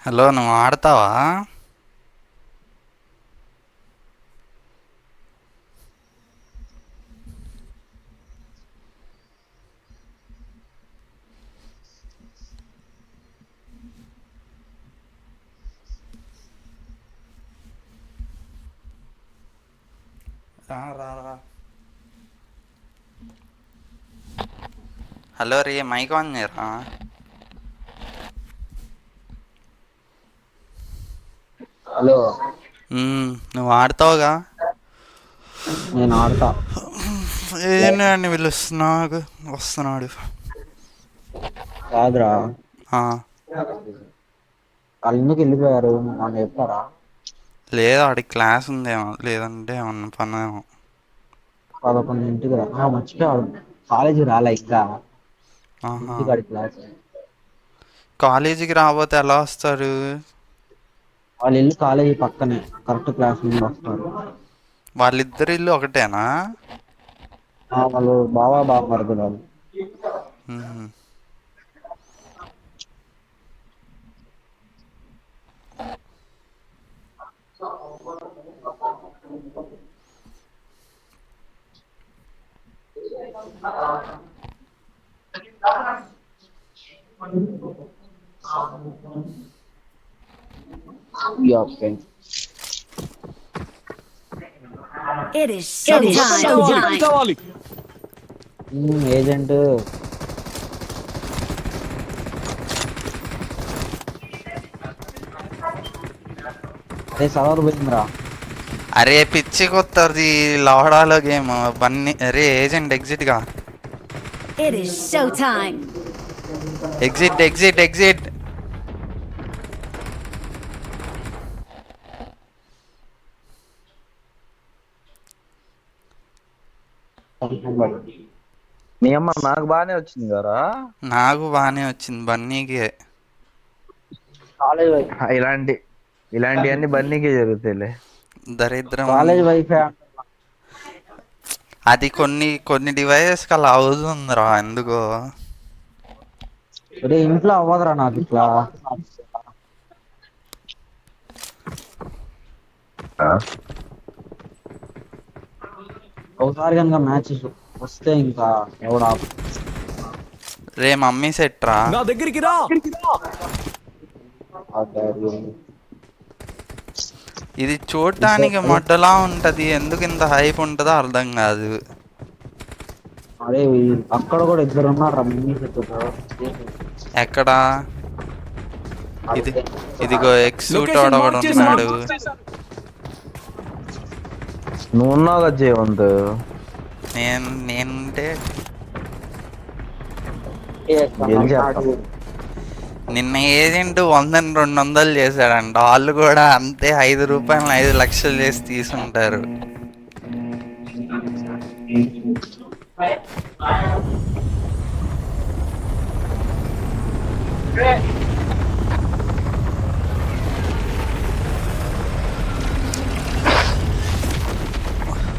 Hello, నువ్వు ఆడతావా? రా రా రా. హలో రీ, మైక్ ఆన్ చేయరా. హలో. నువ్వు ఆడతావుగా? నేను ఆడతా. ఏంటి అని పిలుస్తున్నావు? వస్తున్నాడు. కాదురా, ఆ, వాళ్ళు ఎందుకు వెళ్ళిపోయారు మొన్న చెప్పారా? లేదు, ఆడికి క్లాస్ ఉందేమో, లేదంటే ఏమన్నా పనేమో. 11ంటికి మర్చిపోయాడు. కాలేజీ రాలే ఇంకా. ఆహా. ఇంటికాడి క్లాస్. కాలేజీకి రాకపోతే ఎలా వస్తారు? వాళ్ళు ఇల్లు కాలేజీ పక్కనే, కరెక్ట్ క్లాస్ ముందు వస్తారు. వాళ్ళిద్దరి ఇల్లు ఒకటేనా? వాళ్ళు బావా బామ్మర్దులు వాళ్ళు. మ్మ్. Okay. It is showtime. Agent అదే సవర్ పోయిందిరా. అరే పిచ్చి కొత్తది లవడాలో గేమ్ బన్నీ. అరే ఏజెంట్ ఎగ్జిట్గా. It is showtime. Exit exit exit. నీ అమ్మ నాకు బాగానే వచ్చింది కదా. నాకు బాగానే వచ్చింది, బన్నీకి. కాలేజ్ ఇలాంటి ఇలాంటివన్నీ బన్నీకే జరుగుతాయిలే. దరిద్రం. College wifi. అది కొన్ని కొన్ని డివైజెస్కి అలా అవుతుందిరా, ఎందుకో. అరే ఇంట్లో అవ్వదురా నాకు ఇట్లా. ఒకసారి కనుక మ్యాచ్ వస్తే ఇంకా ఎవడా. రే మమ్మీ సెట్రా. నా దగ్గరికి రా. ఇది చూడటానికి మొడ్డలా ఉంటది, ఎందుకు ఇంత హైప్ ఉంటుందో అర్థం కాదు. అరే అక్కడ కూడా ఇద్దరు ఉన్నారు మినీ సెట్. ఎక్కడా? ఇదిగో ఎక్స్ సూట్ లొకేషన్ ఒకడు మార్క్ ఉన్నాడు. నువ్వు ఉన్నావు కదా జయవంత్. నేనంటే గెలిచేస్తాం. నిన్న ఏజెంట్ 100-200 చేశాడంట. వాళ్ళు కూడా అంతే, 5 రూపాయలు 5 లక్షలు చేసి తీసుంటారు.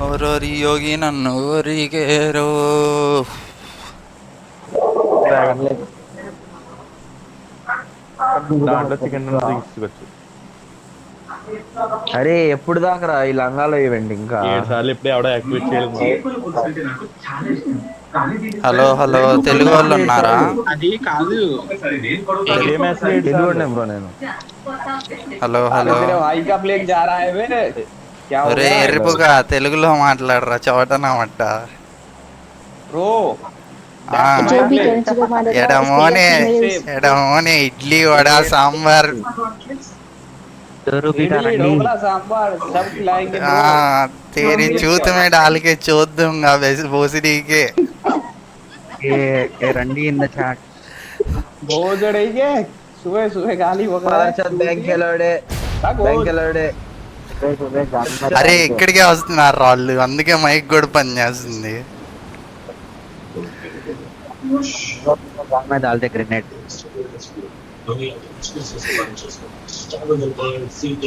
ఓరోరి యోగి నన్ను ఊరికేరో. దాంట్లో చికెన్ తీసుకొచ్చు. అరే ఎప్పుడు దాకా రా ఈ లంగాలో ఈవెంట్? ఇంకా 7 సార్లు ఇప్పుడే ఎవడో యాక్టివేట్ చేయలేదు. హలో హలో, తెలుగు వాళ్ళు ఉన్నారా? అది కాదు. తెలుగునే బ్రో నేను. Hello hello. ఒరే ఎర్రిపుగా, తెలుగులో మాట్లాడరా చోటనమట్ట. ఎడమోనే ఎడమోనే ఇడ్లీ వడ సాంబార్. तेरी चूत में डाल के चोद दूंगा भोसड़ी के. రండి ఇన్ ద చాట్. सुबह सुबह गाली బ్యాంకెలోడే అరే ఇక్కడికే వస్తున్నారు వాళ్ళు, అందుకే మైక్ కూడా పని చేస్తుంది. डालते ग्रेनेड.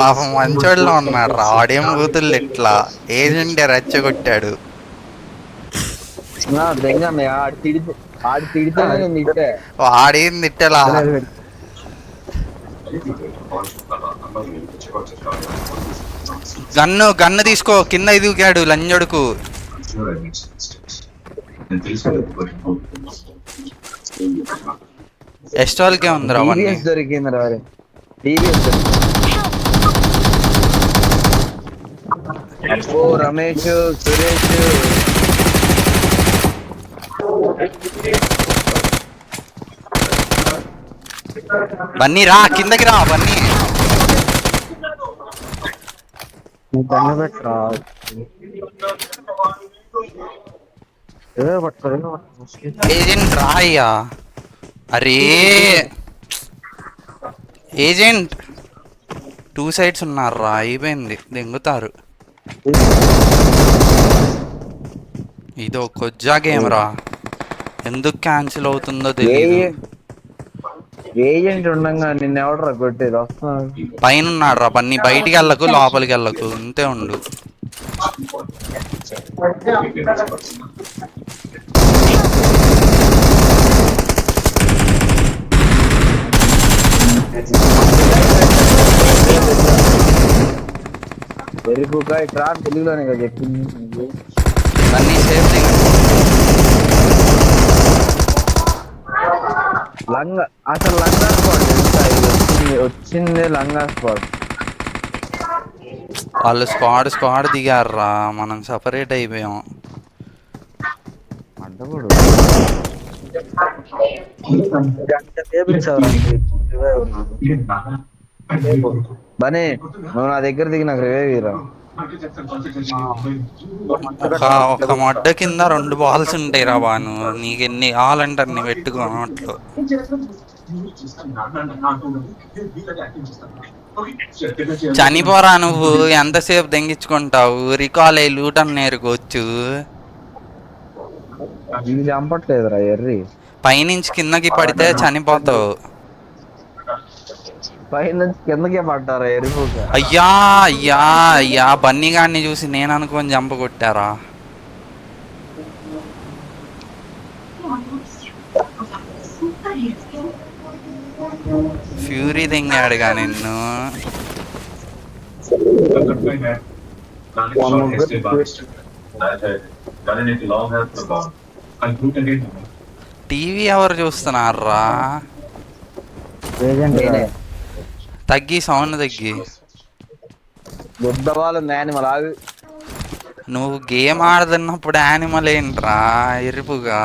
పాపం మంచోళ్ళలో ఉన్నాడు రా, ఆడేం కూతుళ్ళు ఇట్లా ఏజెంట్ రెచ్చగొట్టాడు. వాడేం తిట్టలా. గన్ను తీసుకో, కింద ఎదుగాడు లంజడుకు. ఎస్టాల్కే ఉందిరా అవన్నీ. టీవీఎస్ దొరికింది రా. టీవీఎస్ ఓ రమేష్ సురేష్ బన్నీ రా, కిందకి రా బన్నీ. నువ్వు దండ పెట్టరా. ఏదో పట్టుకో. ఏజెంట్ రా అయ్యా. అరే ఏజెంట్ 2 sides ఉన్నారా, అయిపోయింది, దెంగుతారు. ఇదో కొజ్జా గేమ్ రా, ఎందుకు క్యాన్సిల్ అవుతుందో తెలియదు. ఏజెంట్ ఉండగా నిన్న ఎవడరా కొట్టేది? వస్తున్నా పైన ఉన్నాడు రా బన్నీ, బయటికి వెళ్ళకు లోపలికి వెళ్ళకు, ఇంతే ఉండు. వెరిపుగా ఇట్రా తెలుగులోనే కదా చెప్పింది. బన్నీ సేఫ్ లంగా అసలు లంగా స్పాట్ వచ్చింది లంగా స్పాట్. వాళ్ళు స్క్వాడ్ దిగారురా, మనం సపరేట్ అయిపోయాం. అడ్డపడు బనే నువ్వు నా దగ్గర దిగి నాకు రివైవ్ రా. ఒక మొడ్డ కింద 2 balls ఉంటాయి రా బాను, నీకు ఎన్ని కావాలంటే అన్ని పెట్టుకో అట్లు. చనిపోరా నువ్వు, ఎంతసేపు దెంగించుకుంటావు? రికాల్ అయ్యి లూటన్ నేర్కోవచ్చు. ఇది చంపట్లేదురా ఎర్రి. పైనుంచి కిందకి పడితే చనిపోతావు. పైనుంచి కిందకే పడ్డారా ఎరిపుగా. అయ్యా అయ్యా అయ్యా, బన్నీ గాడిని చూసి నేను అనుకొని జంప కొట్టారా. ఫ్యూరీ దింగాడుగా నిన్ను. టీవీ ఎవరు చూస్తున్నారా? తగ్గి సౌండ్ తగ్గి. బుద్ధవాళ్ళు యానిమల్ ఆగి. నువ్వు గేమ్ ఆడుతున్నప్పుడు యానిమల్ ఏంట్రా ఎరుపుగా?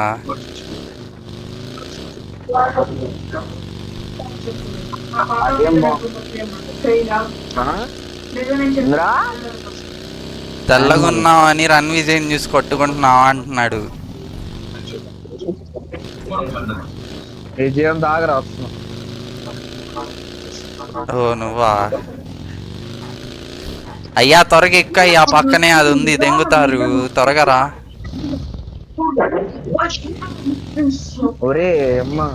తెల్లగున్నావని రన్ విజయ్ చూసి కొట్టుకుంటున్నావా అంటున్నాడు. విజయం దాగరా వస్తున్నా. ఓ నువ్వా? అయ్యా త్వరగా ఎక్కయ్యా, పక్కనే అది ఉంది, దెంగుతారు, త్వరగా రా. ఒరే అమ్మా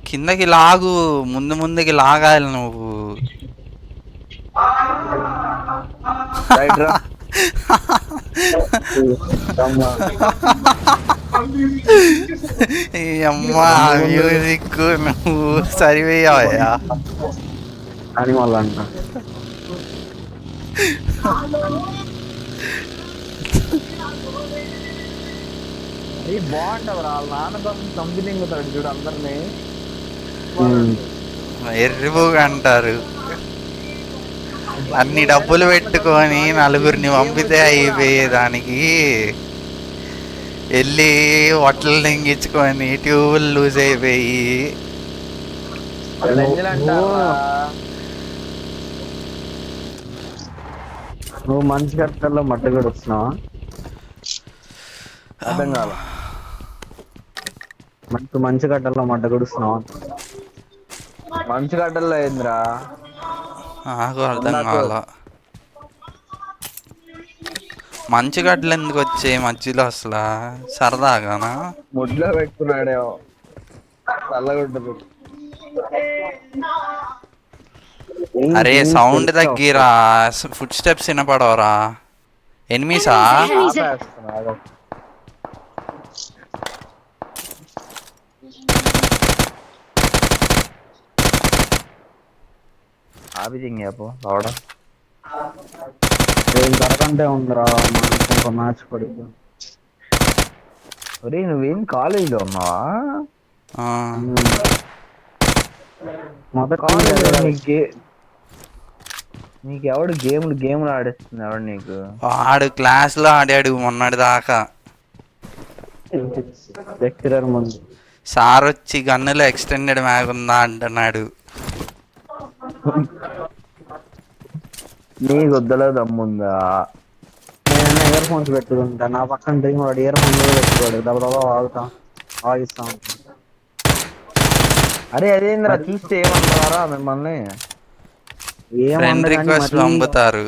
కిందకి లాగు, ముందుకి లాగాలి నువ్వు. అమ్మా మ్యూజిక్ నువ్వు సరిపోయావయ్యా. అని మళ్ళీ అంట బాగుంటది రా. వాళ్ళ నాన్న కోసం చంపిదింగుతాడు చూడు అందరినీ. ఎర్రిపోగా అంటారు. అన్ని డబ్బులు పెట్టుకొని 4గురిని పంపితే అయిపోయేదానికి వెళ్ళి హోటల్ తెంగించుకొని ట్యూబులు లూజ్ అయిపోయి. నువ్వు మంచి కట్టల్లో మట్ట కూడా వస్తున్నావా? అర్థం కాల. మంచి గడ్డల్లో మడ్డ గుడుస్తున్నావా? మంచి గడ్డల్లో అయిందిరా, నాకు అర్థం కాల. మంచి గడ్డలు ఎందుకు వచ్చాయి మధ్యలో అసలు? సరదాగానా? ముడ్లో పెట్టుకున్నాడేమో చల్లగుంటది. అరే సౌండ్ తగ్గిరా, ఫుట్ స్టెప్స్ వినపడవరా? ఎనిమిసా? ఆపి దింగాపో అవడ దొరకంటే ఉందిరా ఒక మ్యాచ్ పడింది. ఒరే నువ్వేం కాలేజీలో ఉన్నావా? ఆ, మొదటి కాలేజీలో నీకు ఎవడు గేమ్లు ఆడిస్తుంది ఎవడు నీకు? వాడు క్లాస్ లో ఆడాడు మొన్నటి దాకా. లెక్చరర్ ముందు సార్ వచ్చి గన్నులో ఎక్స్టెండెడ్ మ్యాగ్ ఉందా అంటున్నాడు. నీ గొద్దలో దమ్ముందా? నేను ఇయర్ ఫోన్స్ పెట్టుకుంటా, నా పక్కన డ్రింక్ వాడు ఇయర్ ఫోన్స్ పెట్టుకోడు, దెబ్బ ఆగిస్తా ఉంటాను. అరే అదేంద్రా తీస్తే ఏమన్నారా మిమ్మల్ని? ఫ్రెండ్ రిక్వెస్ట్ పంపుతారు.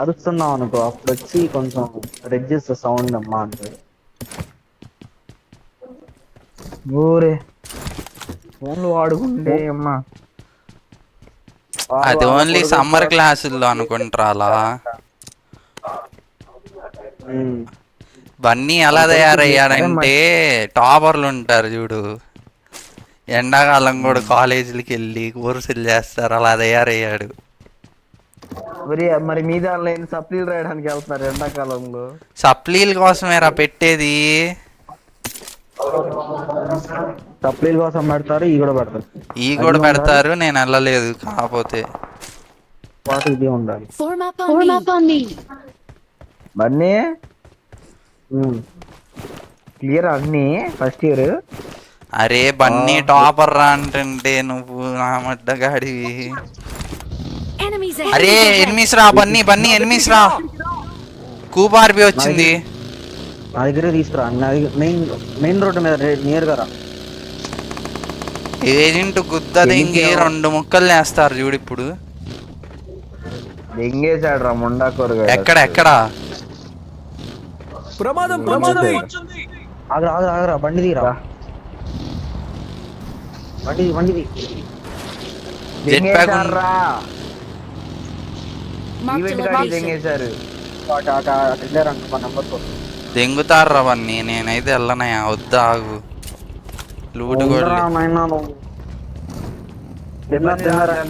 అరుస్తున్నావు అనుకో, అప్పుడు వచ్చి కొంచెం రెడ్యూస్ సౌండ్ అమ్మా అంటారు. ఊరే ఫోన్లు వాడుకుంటే అమ్మా. అది ఓన్లీ సమ్మర్ క్లాసుల్లో అనుకుంటారా అలా. బన్నీ ఎలా తయారయ్యాడంటే టాపర్లు ఉంటారు చూడు, ఎండాకాలం కూడా కాలేజీలకి వెళ్ళి కోర్సులు చేస్తారు, అలా తయారయ్యాడు. మరి మీ దానిలో సప్లీలు రాయడానికి వెళ్తున్నారు ఎండాకాలంలో? సప్లీల కోసమేరా పెట్టేది. సప్లీల కోసం పెడతారు, ఈ కూడా పెడతారు. ఈ కూడా పెడతారు, నేను వెళ్ళలేదు. కాకపోతే పాటు ఇది ఉండాలి. Form up on me. Bunny clear అన్ని ఫస్ట్ ఇయర్. అరే బన్నీ టాపర్ రా అంటే నువ్వు నా మడ్డగాడివి. Enemies అరే ahead. ఎనిమిస్ రా బన్నీ ఎనిమిస్ రా. కూపార్పి వచ్చింది. నా దగ్గరే తీసుకురా, మెయిన్ రోడ్డు మీద నియర్ గా రా. ఏజెంట్ గుద్ద దింగి 2 ముక్కలు వేస్తారు చూడు ఇప్పుడు. దెంగేశాడు రా ముండా కూరగా. ఎక్కడ ఆగరా బండి తీరా, బండిది జెట్ ప్యాక్ రా Marked a ఈవెంట్ కాడి location. దెంగేశారు. నెంబర్ దెంగుతారు అవన్నీ. నేనైతే వెళ్ళనయా, వద్దా ఆగు. లూటు కూడా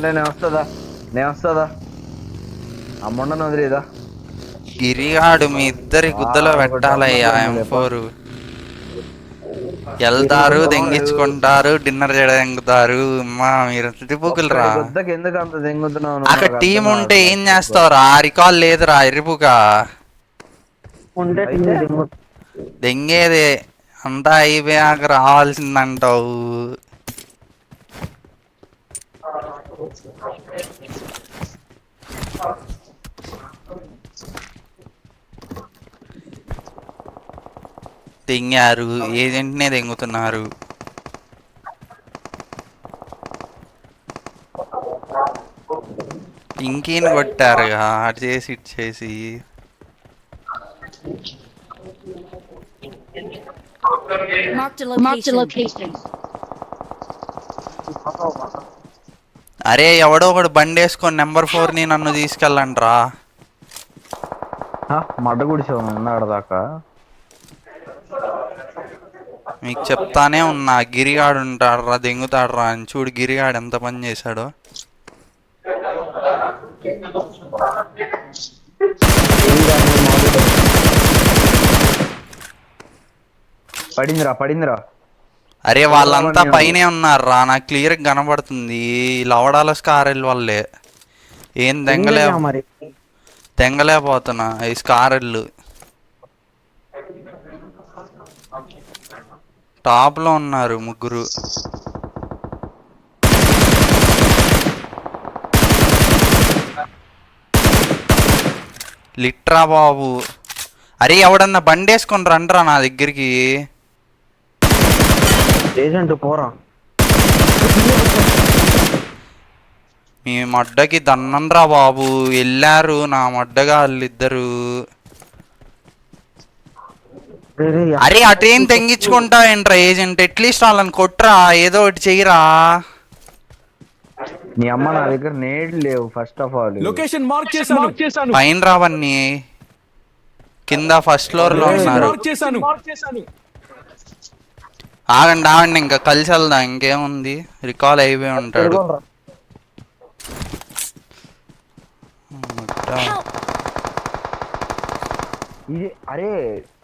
నేను వస్తుందా ఆ మొండను వదిలేదా? గిరిగాడు మీ ఇద్దరి గుద్దలో పెట్టాలయ్యా. M4 వెళ్తారు, దెంగించుకుంటారు, డిన్నర్ చేయడం దెంగుతారు. అమ్మా మీరు తిప్పుకులు రా. గుద్దకి ఎందుకు అంత దెంగుతున్నావు? అక్కడ టీం ఉంటే ఏం చేస్తావురా? రికాల్ లేదురా ఎరుపుగా. దెంగేదే అంతా అయిపోయాక రావాల్సిందంటావు. దెంగారు, ఏజెంట్నే దెంగుతున్నారు. ఇంకేం కొట్టారుగా అటు చేసి ఇటు చేసి. Marked a location. అరే ఎవడో ఒకడు బండి వేసుకొని నెంబర్ 4ని నన్ను తీసుకెళ్ళండ్రా. మడ్డ గుడిసే ఉన్నాడు దాకా. మీకు చెప్తానే ఉన్నా, గిరిగాడు ఉంటాడురా, దెంగుతాడురా అని. చూడు గిరిగాడు ఎంత పని చేశాడో. పడిందిరా. అరే వాళ్ళంతా పైనే ఉన్నారా, నాకు క్లియర్ గా కనబడుతుంది. లవడాల స్కారెల్ వల్లే ఏం తెంగలేకపోతున్నా ఈ స్కారెళ్ళు. టాప్ లో ఉన్నారు ముగ్గురు. లిట్రా బాబు. అరే ఎవడన్నా బండి వేసుకొని రండ్రా నా దగ్గరికి. ఏజెంట్ పోరా, మీ మడ్డకి దన్నండ్రా బాబు. వెళ్ళారు నా మడ్డగా వాళ్ళిద్దరు. అరే అటేం తెంగించుకుంటావేంట్రా ఏజెంట్? అట్లీస్ట్ వాళ్ళని కొట్రా, ఏదో ఒకటి చెయ్యరా. నీ అమ్మ నా దగ్గర నేడు లేవు. First of all location mark చేశాను. పైన రావన్నీ కింద ఫస్ట్ ఫ్లోర్ లో ఉన్నారు. ఆగండి ఇంకా కలిసి వెళ్దాం. ఇంకేముంది, రికాల్ అయిపోయి ఉంటాడు. Help! ఇది అరే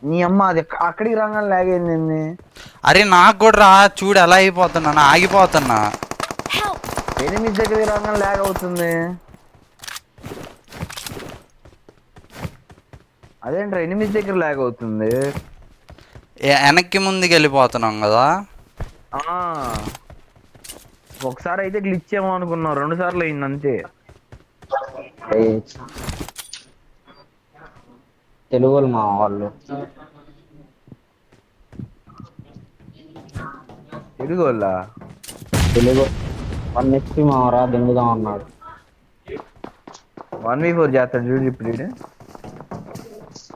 నీ అమ్మ అది అక్కడికి రాగానే లాగైంది. అరే నాకు కూడా రా, చూడు ఎలా అయిపోతున్నా, ఆగిపోతున్నా. Help! ఎనిమిది దగ్గరికి రాగానే లాగ్ అవుతుంది. అదేంట్రా ఎనిమిది దగ్గర లాగ్ అవుతుంది. వెనక్కి ముందుకు వెళ్ళిపోతున్నాం కదా. ఒకసారి అయితే గ్లిచ్ ఏమో అనుకున్నాం, 2 సార్లు అయింది అంతే. తెలుగు వాళ్ళు మా వాళ్ళు తెలుగు వాళ్ళ తెలుగు 1 మా రా దెంగుదాం అన్నాడు. 1v4 చేస్తాడు చూడు ఇప్పుడు ఈడు.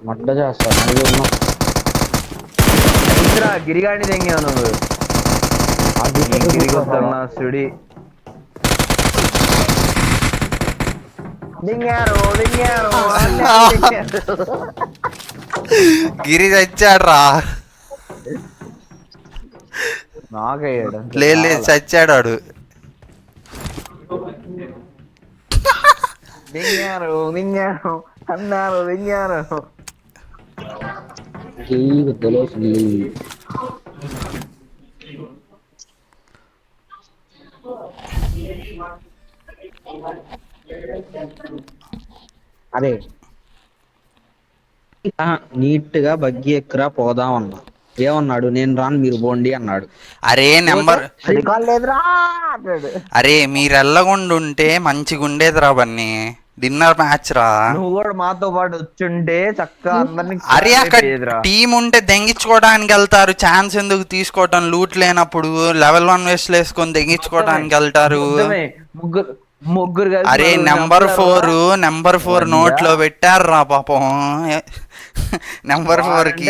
మడ్డ చేస్తాడు నలుగురు గిరిగాడిని తెంగావు నువ్వు. గిరిగొద్దన్నా సుడి దింగారు దింగారు గిరి చచ్చాడు రా. నాకయ్యాడు. లేదు చచ్చాడు వాడు. దింగారు దింగారు అన్నారు దింగారు. తెలుసు అరే నీట్ గా బగ్గి ఎక్కరా పోదాం అన్నా. ఏమన్నాడు, నేను రాను మీరు పోండి అన్నాడు. అరే నెంబర్ లేదురా అంటాడు. అరే మీరు వెళ్ళకుండా ఉంటే మంచిగా ఉండేదిరా బన్నీ. డిన్నర్ మ్యాచ్ రా. నువ్వు కూడా మాతో పాటు వచ్చుంటే చక్కగా అందరినీ అరే అక్కడ టీం ఉంటే దెంగించుకోవడానికి వెళ్తారు. ఛాన్స్ ఎందుకు తీసుకోవటం? లూట్ లేనప్పుడు లెవెల్ 1 వేస్ట్ వేసుకొని దెంగించుకోవడానికి వెళ్తారు. ముగ్గురు అరే నెంబర్ 4 నోట్ లో పెట్టారు రా పాపం. నెంబర్ 4 కి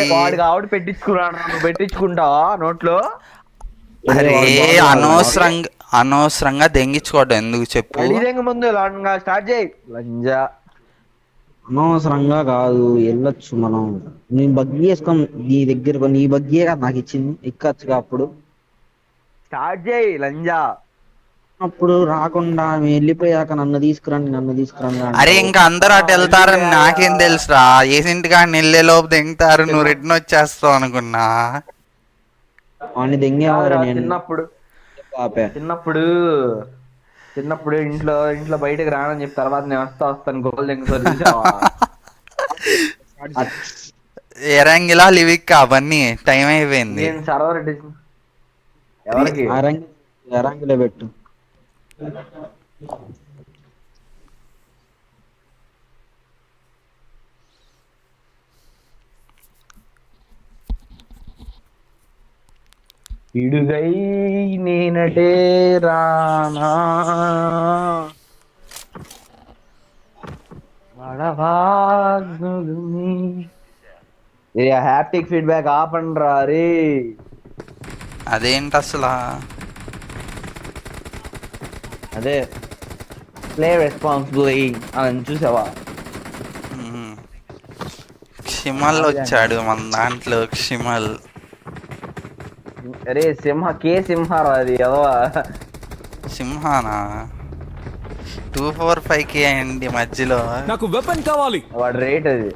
ఆవిడ పెట్టించుకున్నాడు. నువ్వు పెట్టించుకుంటావా నోట్లో? అరే అనవసరంగా దెంగించుకోవటం ఎందుకు చెప్పు. ముందు స్టార్ట్ చేయి లంజా. అనవసరంగా కాదు, వెళ్ళొచ్చు మనం. నేను బగ్గి వేసుకొని నీ దగ్గర, నీ బగ్గే కదా నాకు ఇచ్చింది, ఎక్కచ్చుగా. అప్పుడు స్టార్ట్ చేయి లంజా. అప్పుడు రాకుండా వెళ్ళిపోయాక నన్ను తీసుకురండి. అరే ఇంకా అందరూ అటు వెళ్తారని నాకేం తెలుసురా. ఏజెంట్ గా నెల్లే లోపు దెంగుతారు, నువ్వు రిటర్న్ వచ్చేస్తావు అనుకున్నా. వాడిని దెంగేవారు నేను చిన్నప్పుడు ఇంట్లో బయటకు రానని చెప్పి తర్వాత నేను వస్తాను గోల్ దెంగుతారు. ఎరంగిలా లివిక్ అవన్నీ టైం అయిపోయింది. నేను సర్వర్ ఎవరికి ఎరంగిలో పెట్టు. ఇడుగై నేనటే రానా హ్యాప్టిక్ ఫీడ్బ్యాక్ ఆపండి రా. రే అదేంటి అసలు? అదే ప్లే రెస్పాన్సిబుల్ అని చూసావా? క్షిమల్ వచ్చాడు మన దాంట్లో. క్షిమల్ అరే సింహారా అది ఎదవా. సింహానా? 245K అండి మధ్యలో. నాకు వెపన్ కావాలి. వాడి రేట్ అది.